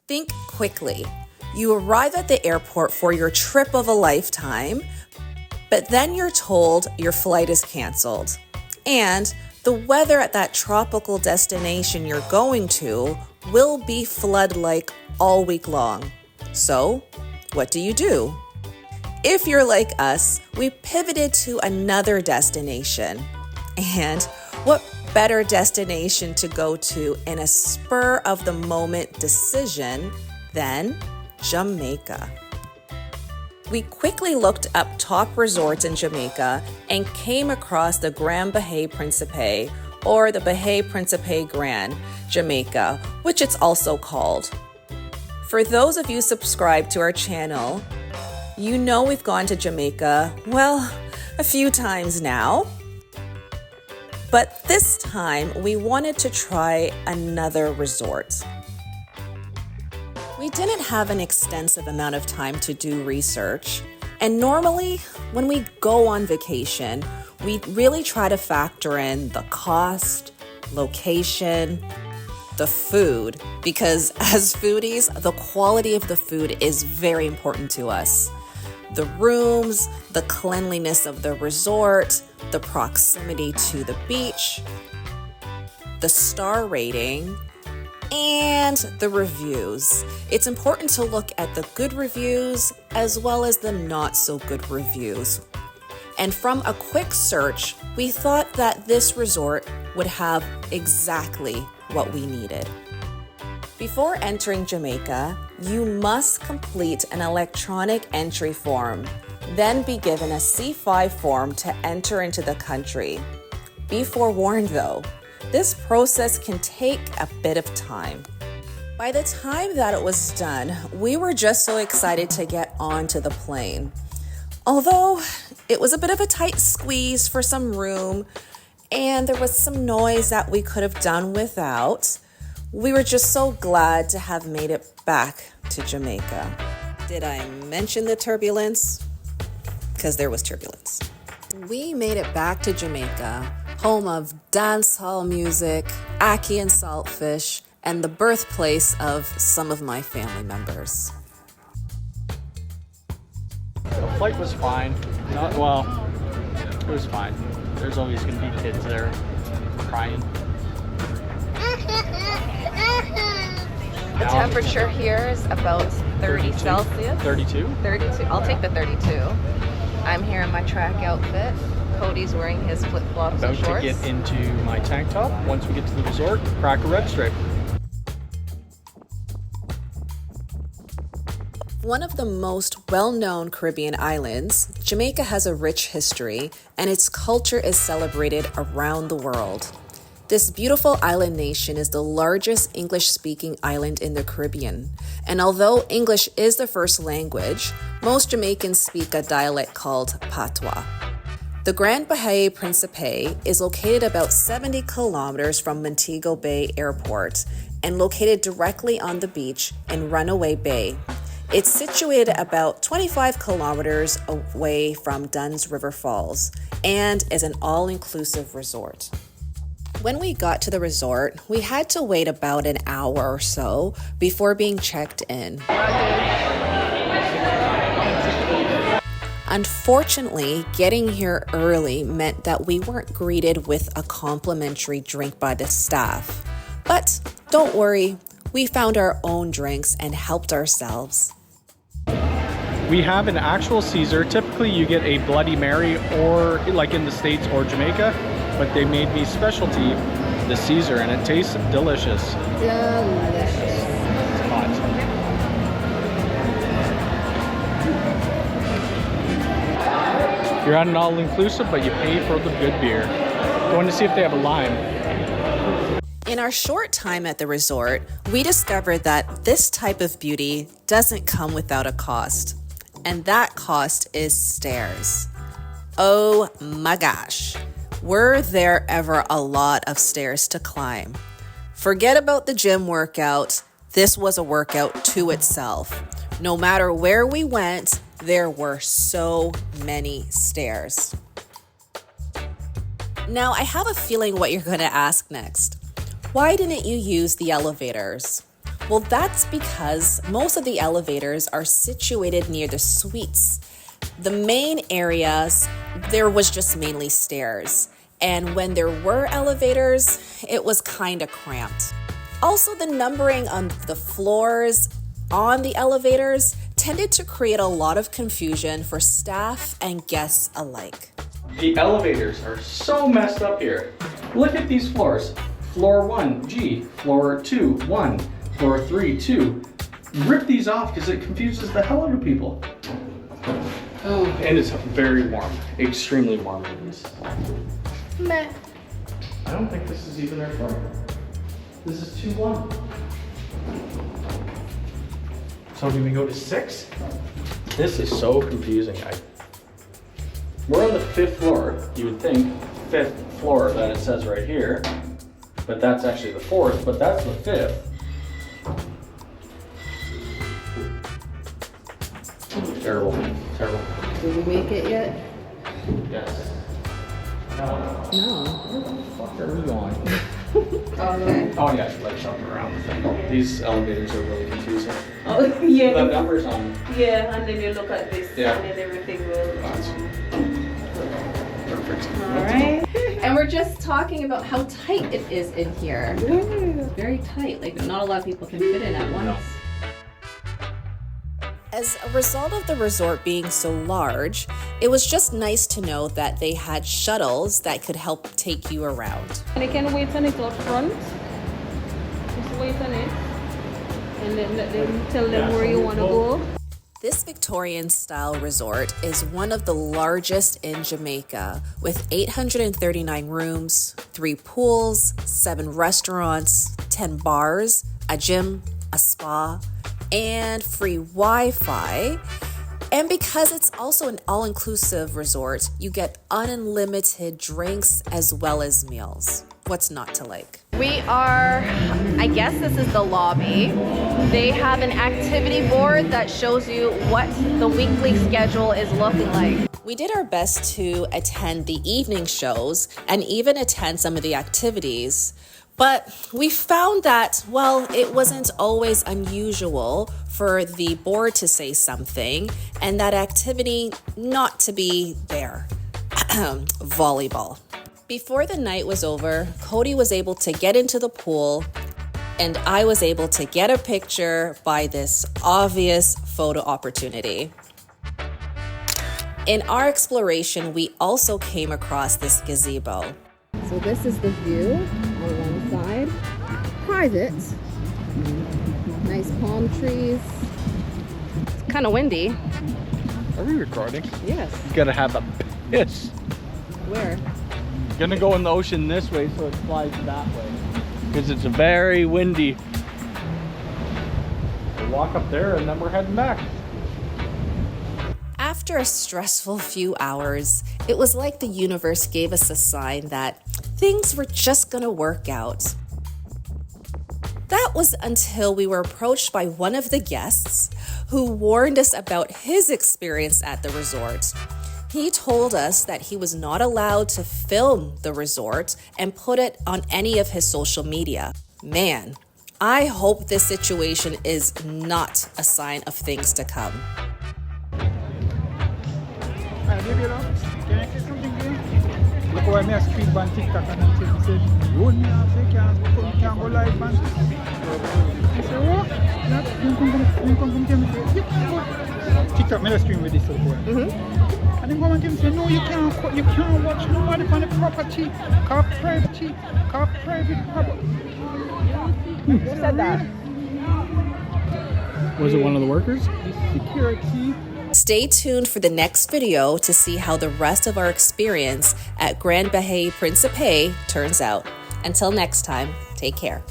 Think quickly. You arrive at the airport for your trip of a lifetime, but then you're told your flight is canceled. And the weather at that tropical destination you're going to will be flood-like all week long. So, what do? If you're like us, we pivoted to another destination. And what better destination to go to in a spur-of-the-moment decision than Jamaica? We quickly looked up top resorts in Jamaica and came across the Bahia Principe, or the Bahia Principe Grand Jamaica, which it's also called. For those of you subscribed to our channel, you know we've gone to Jamaica, well, a few times now. But this time, we wanted to try another resort. We didn't have an extensive amount of time to do research, and normally, when we go on vacation, we really try to factor in the cost, location, the food, because as foodies, the quality of the food is very important to us. The rooms, the cleanliness of the resort, the proximity to the beach, the star rating, and the reviews. It's important to look at the good reviews as well as the not so good reviews. And from a quick search, we thought that this resort would have exactly what we needed. Before entering Jamaica, you must complete an electronic entry form, then be given a C5 form to enter into the country. Be forewarned though, this process can take a bit of time. By the time that it was done, we were just so excited to get onto the plane. Although it was a bit of a tight squeeze for some room, and there was some noise that we could have done without, we were just so glad to have made it back to Jamaica. Did I mention the turbulence? Because there was turbulence. We made it back to Jamaica, home of dancehall music, ackee and saltfish, and the birthplace of some of my family members. The flight was fine. It was fine. There's always going to be kids there crying. The temperature here is about 30 Celsius. 32? 32. I'll take the 32. I'm here in my track outfit. Cody's wearing his flip-flops and shorts. About to get into my tank top. Once we get to the resort, crack a red stripe. One of the most well-known Caribbean islands, Jamaica has a rich history, and its culture is celebrated around the world. This beautiful island nation is the largest English-speaking island in the Caribbean, and although English is the first language, most Jamaicans speak a dialect called Patois. The Grand Bahia Principe is located about 70 kilometers from Montego Bay Airport and located directly on the beach in Runaway Bay. It's situated about 25 kilometers away from Dunn's River Falls and is an all-inclusive resort. When we got to the resort, we had to wait about an hour or so before being checked in. Unfortunately, getting here early meant that we weren't greeted with a complimentary drink by the staff. But don't worry, we found our own drinks and helped ourselves. We have an actual Caesar. Typically you get a Bloody Mary, or like in the States or Jamaica, but they made me specialty the Caesar, and it tastes delicious. Delicious. It's hot. You're at an all-inclusive, but you pay for the good beer. Going to see if they have a lime. In our short time at the resort, we discovered that this type of beauty doesn't come without a cost. And that cost is stairs. Oh my gosh. Were there ever a lot of stairs to climb? Forget about the gym workout. This was a workout to itself. No matter where we went, there were so many stairs. Now, I have a feeling what you're going to ask next. Why didn't you use the elevators? Well, that's because most of the elevators are situated near the suites. The main areas, there was just mainly stairs. And when there were elevators, it was kind of cramped. Also, the numbering on the floors on the elevators tended to create a lot of confusion for staff and guests alike. The elevators are so messed up here. Look at these floors. Floor 1, G. Floor 2, 1. Floor 3, 2. Rip these off because it confuses the hell out of people. Oh, and it's very warm. Extremely warm in these. Meh. I don't think this is even their floor. This is 2-1. So do we go to 6? This is so confusing. We're on the 5th floor. You would think 5th floor that it says right here, but that's actually the 4th, but that's the 5th. Terrible, terrible. Did we make it yet? Yes. No. No. Where the fuck are we going? Okay. Oh yeah, like jumping around the thing. These elevators are really confusing. Oh, yeah. The numbers on. Yeah, and then you look at this Yeah. and then everything will. That's perfect. All right. And we're just talking about how tight it is in here. It's very tight. Like not a lot of people can fit in at once. No. As a result of the resort being so large, it was just nice to know that they had shuttles that could help take you around. And you can wait on it out front. Just wait on it. And then let them tell them where you want to go. This Victorian-style resort is one of the largest in Jamaica, with 839 rooms, 3 pools, 7 restaurants, 10 bars, a gym, a spa, and free Wi-Fi. And because it's also an all-inclusive resort, you get unlimited drinks as well as meals. What's not to like? We are, I guess this is the lobby. They have an activity board that shows you what the weekly schedule is looking like. We did our best to attend the evening shows and even attend some of the activities. But we found that, well, it wasn't always unusual for the board to say something and that activity not to be there. Volleyball. Before the night was over, Cody was able to get into the pool and I was able to get a picture by this obvious photo opportunity. In our exploration, we also came across this gazebo. So this is the view on one side. Private. Nice palm trees. It's kind of windy. Are we recording? Yes. You gotta have a piss. Where? Gonna go in the ocean this way so it flies that way. Because it's very windy. We'll walk up there and then we're heading back. After a stressful few hours, it was like the universe gave us a sign that things were just gonna work out. That was until we were approached by one of the guests who warned us about his experience at the resort. He told us that he was not allowed to film the resort and put it on any of his social media. Man, I hope this situation is not a sign of things to come. Look why me a stream on TikTok and I'm saying, you want me to say can't go live, man. I say, what? You come tell me, say, TikTok me a stream with this little boy. And then go and tell me, say, no, you can't watch nobody on the property, car private property. Who said that? Was it one of the workers? Security. Stay tuned for the next video to see how the rest of our experience at Bahia Principe turns out. Until next time, take care.